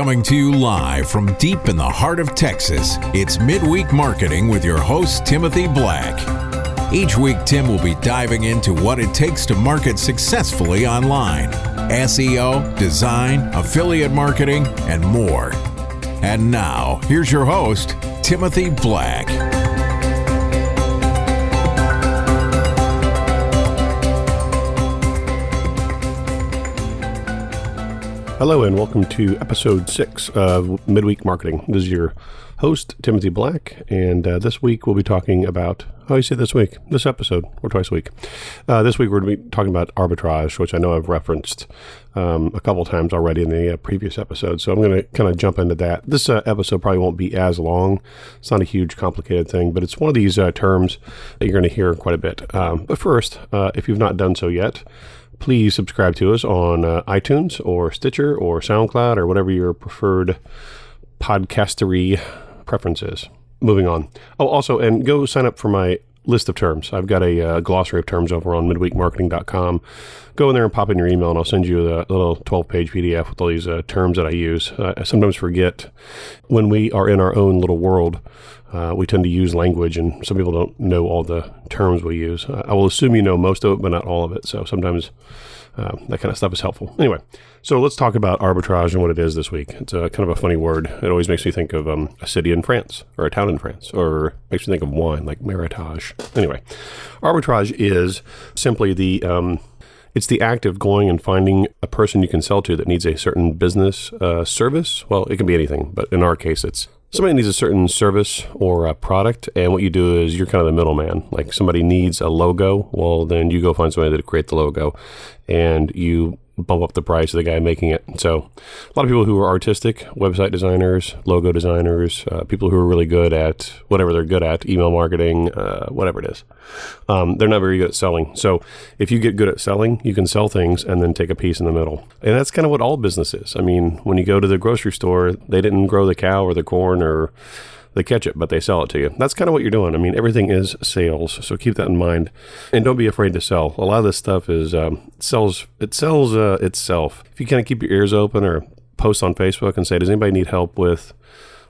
Coming to you live from deep in the heart of Texas, it's Midweek Marketing with your host, Timothy Black. Each week, Tim will be diving into what it takes to market successfully online, SEO, design, affiliate marketing, and more. And now, here's your host, Timothy Black. Hello and welcome to episode 6 of Midweek Marketing. This is your host, Timothy Black, and this week we'll be talking about, this episode, or twice a week. This week we're going to be talking about arbitrage, which I know I've referenced a couple times already in the previous episode, so I'm going to kind of jump into that. This episode probably won't be as long. It's not a huge, complicated thing, but it's one of these terms that you're going to hear quite a bit. But first, if you've not done so yet, please subscribe to us on iTunes or Stitcher or SoundCloud or whatever your preferred podcastery preference is. Moving on. Oh, also, and go sign up for my list of terms. I've got a glossary of terms over on midweekmarketing.com. Go in there and pop in your email, and I'll send you a little 12-page PDF with all these terms that I use. I sometimes forget when we are in our own little world. We tend to use language, and some people don't know all the terms we use. I will assume you know most of it, but not all of it. So sometimes that kind of stuff is helpful. Anyway, so let's talk about arbitrage and what it is this week. It's kind of a funny word. It always makes me think of a city in France or a town in France, or makes me think of wine, like Meritage. Anyway, arbitrage is simply it's the act of going and finding a person you can sell to that needs a certain business service. Well, it can be anything, but in our case, it's somebody needs a certain service or a product, and what you do is you're kind of the middleman. Like somebody needs a logo, well, then you go find somebody to create the logo, and you bump up the price of the guy making it. So a lot of people who are artistic, website designers, logo designers, people who are really good at whatever they're good at, email marketing, whatever it is, they're not very good at selling. So if you get good at selling, you can sell things and then take a piece in the middle. And that's kind of what all business is. I mean, when you go to the grocery store, they didn't grow the cow or the corn or the ketchup, but they sell it to you. That's kind of what you're doing. I mean, everything is sales, so keep that in mind. And don't be afraid to sell. A lot of this stuff is sells itself. If you kind of keep your ears open or post on Facebook and say, does anybody need help with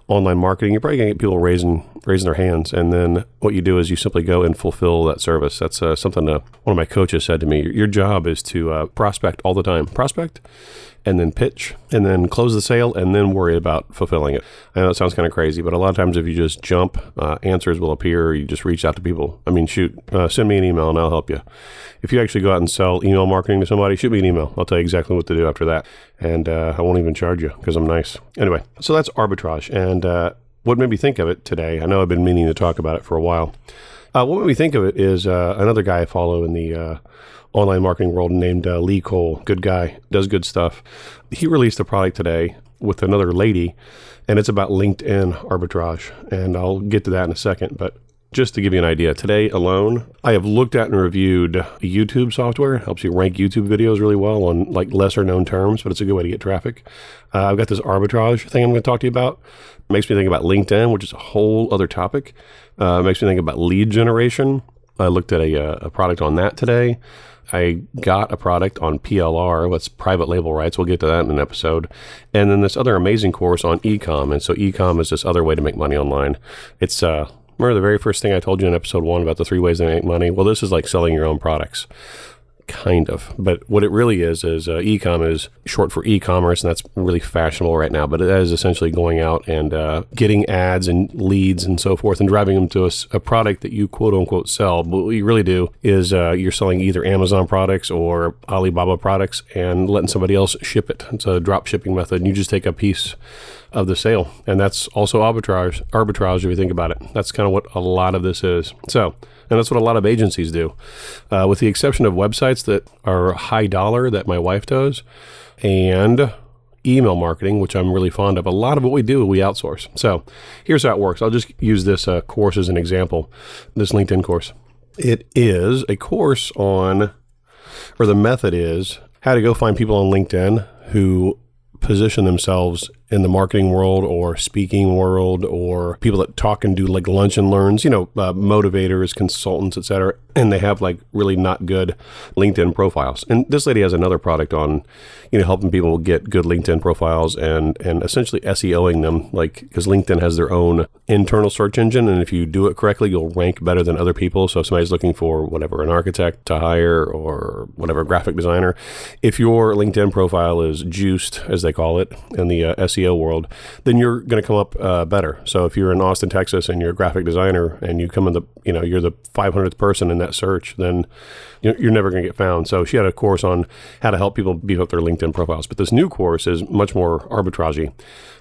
online marketing, you're probably going to get people raising their hands. And then what you do is you simply go and fulfill that service. That's something one of my coaches said to me. Your job is to prospect all the time. Prospect, and then pitch, and then close the sale, and then worry about fulfilling it. I know it sounds kind of crazy, but a lot of times if you just jump, answers will appear. You just reach out to people. I mean, send me an email and I'll help you. If you actually go out and sell email marketing to somebody, shoot me an email. I'll tell you exactly what to do after that. And I won't even charge you because I'm nice. Anyway, so that's arbitrage. And what made me think of it today, I know I've been meaning to talk about it for a while. What made me think of it is another guy I follow in the online marketing world named Lee Cole. Good guy, does good stuff. He released a product today with another lady, and it's about LinkedIn arbitrage. And I'll get to that in a second, but just to give you an idea, today alone, I have looked at and reviewed YouTube software. It helps you rank YouTube videos really well on like lesser known terms, but it's a good way to get traffic. I've got this arbitrage thing I'm going to talk to you about. It makes me think about LinkedIn, which is a whole other topic. It makes me think about lead generation. I looked at a product on that today. I got a product on PLR, what's private label rights. We'll get to that in an episode. And then this other amazing course on e-com. And so e-com is this other way to make money online. It's remember the very first thing I told you in episode 1 about the 3 ways to make money? Well, this is like selling your own products. Kind of. But what it really is e-com is short for e-commerce, and that's really fashionable right now. But it is essentially going out and getting ads and leads and so forth and driving them to a product that you quote unquote sell. But what you really do is you're selling either Amazon products or Alibaba products and letting somebody else ship it. It's a drop shipping method, and you just take a piece of the sale. And that's also arbitrage if you think about it. That's kind of what a lot of this is. And that's what a lot of agencies do, with the exception of websites that are high dollar that my wife does, and email marketing, which I'm really fond of. A lot of what we do, we outsource. So here's how it works. I'll just use this course as an example, this LinkedIn course. It is a course on, or the method is, how to go find people on LinkedIn who position themselves in the marketing world or speaking world, or people that talk and do like lunch and learns, motivators, consultants, etc. And they have like really not good LinkedIn profiles. And this lady has another product on, helping people get good LinkedIn profiles and essentially SEOing them, like, because LinkedIn has their own internal search engine. And if you do it correctly, you'll rank better than other people. So if somebody's looking for whatever, an architect to hire or whatever, graphic designer, if your LinkedIn profile is juiced, as they call it in the SEO world, then you're going to come up better. So if you're in Austin, Texas, and you're a graphic designer and you come in you're the 500th person in that search, then you're never going to get found. So she had a course on how to help people beef up their LinkedIn profiles. But this new course is much more arbitrage.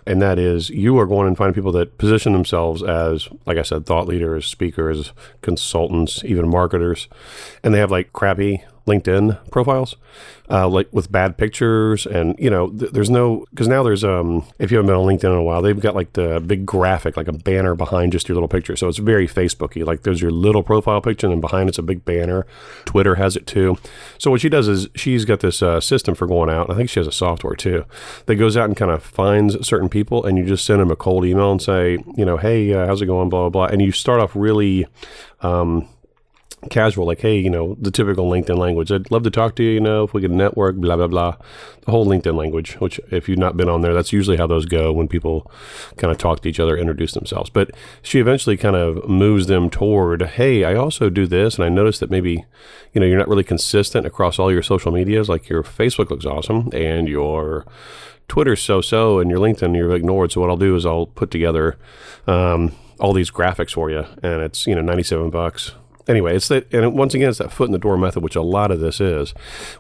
And that is, you are going and find people that position themselves as, like I said, thought leaders, speakers, consultants, even marketers. And they have like crappy LinkedIn profiles, like with bad pictures. And, there's no, because now there's, if you haven't been on LinkedIn in a while, they've got like the big graphic, like a banner behind just your little picture. So it's very Facebooky. Like there's your little profile picture and then behind it's a big banner. Twitter has it too. So what she does is she's got this system for going out. I think she has a software too that goes out and kind of finds certain people, and you just send them a cold email and say, hey, how's it going? Blah, blah, blah. And you start off really, casual, like, hey, the typical LinkedIn language. I'd love to talk to you, if we could network, blah, blah, blah. The whole LinkedIn language, which if you've not been on there, that's usually how those go when people kind of talk to each other, introduce themselves. But she eventually kind of moves them toward, hey, I also do this. And I noticed that maybe, you're not really consistent across all your social medias. Like your Facebook looks awesome and your Twitter's so-so and your LinkedIn you're ignored. So what I'll do is I'll put together all these graphics for you. And it's, $97. Anyway, and once again, it's that foot in the door method, which a lot of this is.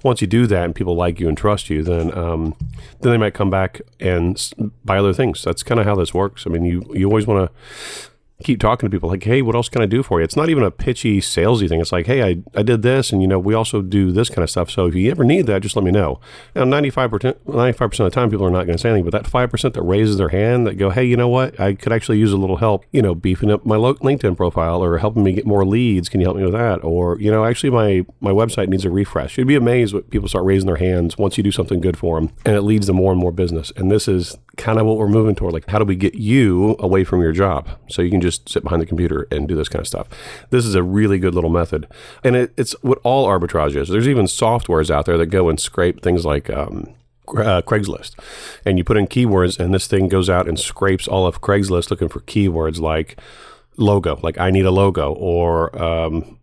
Once you do that and people like you and trust you, then they might come back and buy other things. That's kind of how this works. I mean, you always want to keep talking to people like, hey, what else can I do for you? It's not even a pitchy, salesy thing. It's like, hey, I did this, and we also do this kind of stuff. So if you ever need that, just let me know. Now, 95% of the time, people are not going to say anything, but that 5% that raises their hand, that go, hey, you know what? I could actually use a little help, beefing up my LinkedIn profile or helping me get more leads. Can you help me with that? Or, actually my website needs a refresh. You'd be amazed when people start raising their hands once you do something good for them, and it leads to more and more business. And this is kind of what we're moving toward. Like, how do we get you away from your job so you can just sit behind the computer and do this kind of stuff? This is a really good little method. And it's what all arbitrage is. There's even softwares out there that go and scrape things like Craigslist. And you put in keywords, and this thing goes out and scrapes all of Craigslist looking for keywords like logo, like I need a logo, or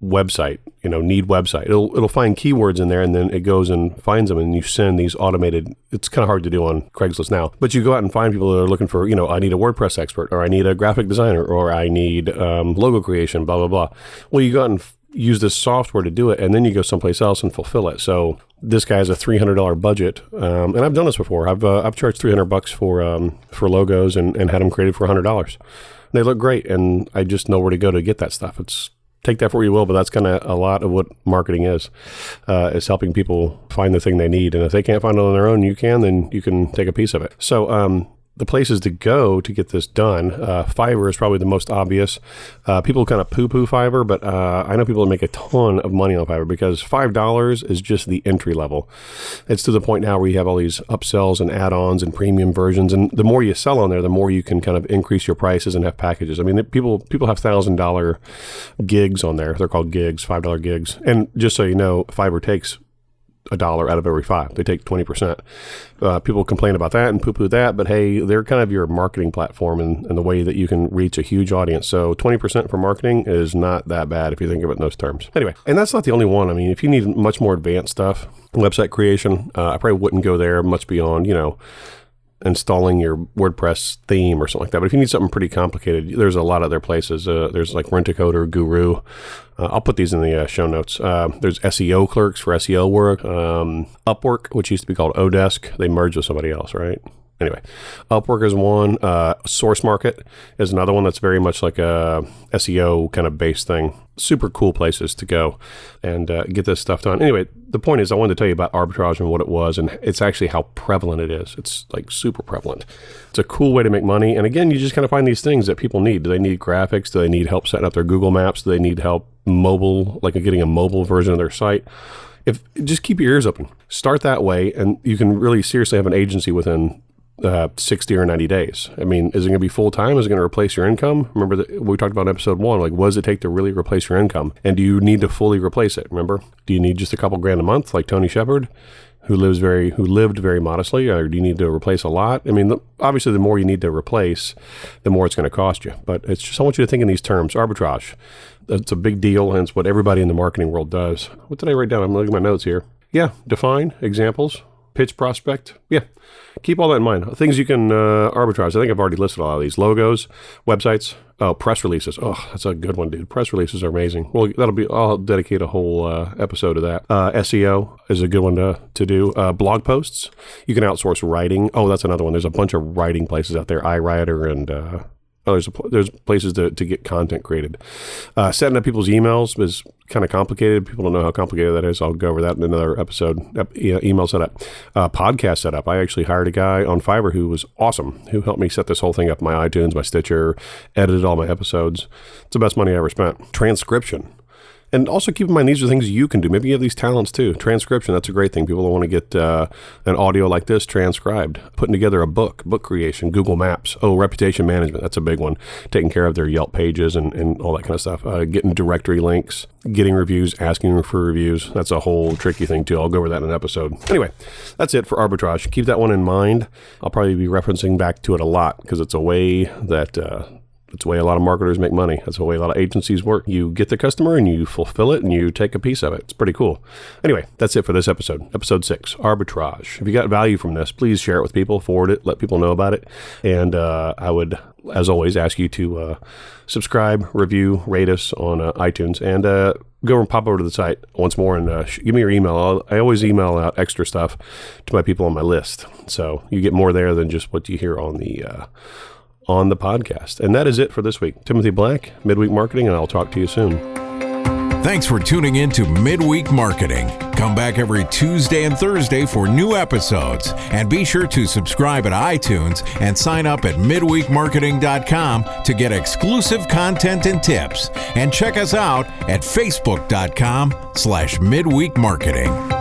website, need website. It'll find keywords in there, and then it goes and finds them, and you send these automated. It's kind of hard to do on Craigslist now, but you go out and find people that are looking for, I need a WordPress expert, or I need a graphic designer, or I need logo creation, blah, blah, blah. Well, you go out and use this software to do it, and then you go someplace else and fulfill it. So this guy has a $300 budget, and I've done this before. I've charged $300 for logos and had them created for $100. They look great, and I just know where to go to get that stuff. Take that for what you will, but that's kind of a lot of what marketing is helping people find the thing they need. And if they can't find it on their own, then you can take a piece of it. So the places to go to get this done, Fiverr is probably the most obvious. People kind of poo-poo Fiverr, but I know people that make a ton of money on Fiverr because $5 is just the entry level. It's to the point now where you have all these upsells and add-ons and premium versions, and the more you sell on there, the more you can kind of increase your prices and have packages. I mean, people have $1,000 gigs on there. They're called gigs, $5 gigs. And just so you know, Fiverr takes $1 out of every 5. They take 20%. People complain about that and poo-poo that, but hey, they're kind of your marketing platform and the way that you can reach a huge audience. So 20% for marketing is not that bad if you think of it in those terms. Anyway, and that's not the only one. I mean, if you need much more advanced stuff, website creation, I probably wouldn't go there much beyond, installing your WordPress theme or something like that. But if you need something pretty complicated, there's a lot of other places. There's like Rent-A-Coder, Guru. I'll put these in the show notes. There's SEO clerks for SEO work. Upwork, which used to be called Odesk. They merged with somebody else, right? Anyway, Upwork is one. Source Market is another one that's very much like a SEO kind of based thing. Super cool places to go and get this stuff done. Anyway, the point is I wanted to tell you about arbitrage and what it was, and it's actually how prevalent it is. It's like super prevalent. It's a cool way to make money. And again, you just kind of find these things that people need. Do they need graphics? Do they need help setting up their Google Maps? Do they need help mobile, like getting a mobile version of their site? Just keep your ears open. Start that way, and you can really seriously have an agency within 60 or 90 days. I mean, is it going to be full-time? Is it going to replace your income? Remember that we talked about in episode 1, like, what does it take to really replace your income? And do you need to fully replace it? Remember, do you need just a couple grand a month like Tony Shepard, who lived very modestly, or do you need to replace a lot? I mean, obviously, the more you need to replace, the more it's going to cost you. But it's just, I want you to think in these terms. Arbitrage, it's a big deal, and it's what everybody in the marketing world does. What did I write down? I'm looking at my notes here. Yeah, define, examples, pitch, prospect. Yeah, keep all that in mind. Things you can arbitrage. I think I've already listed a lot of these. Logos, websites. Oh, press releases. Oh, that's a good one, dude. Press releases are amazing. Well, I'll dedicate a whole episode to that. SEO is a good one to do. Blog posts. You can outsource writing. Oh, that's another one. There's a bunch of writing places out there. iWriter and there's places to get content created. Setting up people's emails is kind of complicated. People don't know how complicated that is. I'll go over that in another episode. Email setup, podcast setup. I actually hired a guy on Fiverr who was awesome, who helped me set this whole thing up. My iTunes, my Stitcher, edited all my episodes. It's the best money I ever spent. Transcription. And also keep in mind, these are things you can do. Maybe you have these talents too. Transcription, that's a great thing. People want to get an audio like this transcribed. Putting together a book creation, Google Maps. Oh, reputation management, that's a big one. Taking care of their Yelp pages and all that kind of stuff. Getting directory links, getting reviews, asking for reviews. That's a whole tricky thing too. I'll go over that in an episode. Anyway, that's it for arbitrage. Keep that one in mind. I'll probably be referencing back to it a lot because it's a way that... it's the way a lot of marketers make money. That's the way a lot of agencies work. You get the customer and you fulfill it and you take a piece of it. It's pretty cool. Anyway, that's it for this episode. Episode 6, Arbitrage. If you got value from this, please share it with people, forward it, let people know about it. And I would, as always, ask you to subscribe, review, rate us on iTunes, and go and pop over to the site once more and give me your email. I always email out extra stuff to my people on my list. So you get more there than just what you hear on the podcast. And that is it for this week. Timothy Black, Midweek Marketing, and I'll talk to you soon. Thanks for tuning in to Midweek Marketing. Come back every Tuesday and Thursday for new episodes. And be sure to subscribe at iTunes and sign up at midweekmarketing.com to get exclusive content and tips. And check us out at facebook.com/midweekmarketing.